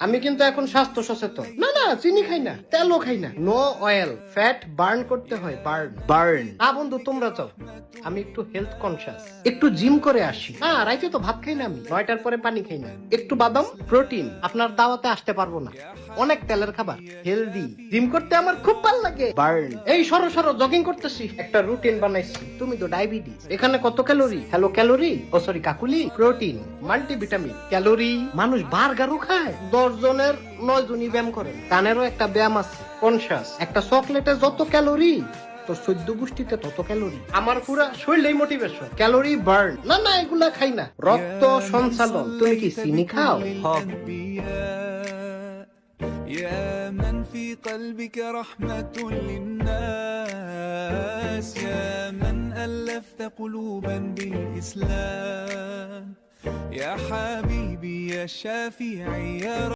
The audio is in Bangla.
আমি কিন্তু এখন স্বাস্থ্য সচেতন। না না, চিনি খাই না, তেলও খাই না, নো অয়েল। ফ্যাট বার্ন করতে হয়, বার্ন। না বন্ধু, তোমরা চাও, আমি একটু হেলথ কনসিয়াস, একটু জিম করে আসি। হ্যাঁ, রাইতে তো ভাত খাই না, আমি 9টার পরে পানি খাই না। একটু বাদাম, প্রোটিন। আপনার দাওয়াতে আসতে পারবো না, অনেক তেলের খাবার, হেলদি। জিম করতে আমার খুব ভালো লাগে। বার্ন। এই সরো সরো, জগিং করতেছি, একটা রুটিন বানাইছি। তুমি তো ডায়াবেটিস, এখানে কত calorie? Hello calorie, oh sorry Kakuli. Protein, multivitamin, calorie. মানুষ বার্গারও খায়, 10 জনের 9 জনই ব্যায়াম করে। কানেরও একটা ব্যায়াম আছে, কনসিয়াস। একটা চকলেটে যত ক্যালোরি, তোর 14 গোষ্ঠীতে তত ক্যালোরি। আমার পুরা শরীরেই মোটিভেশন, ক্যালোরি বার্ন। না না, এগুলা খাই না। রক্ত সঞ্চালন। তুমি কি চিনি খাও? يا من في قلبك رحمة للناس يا من ألفت قلوبا بالإسلام يا حبيبي يا شافعي يا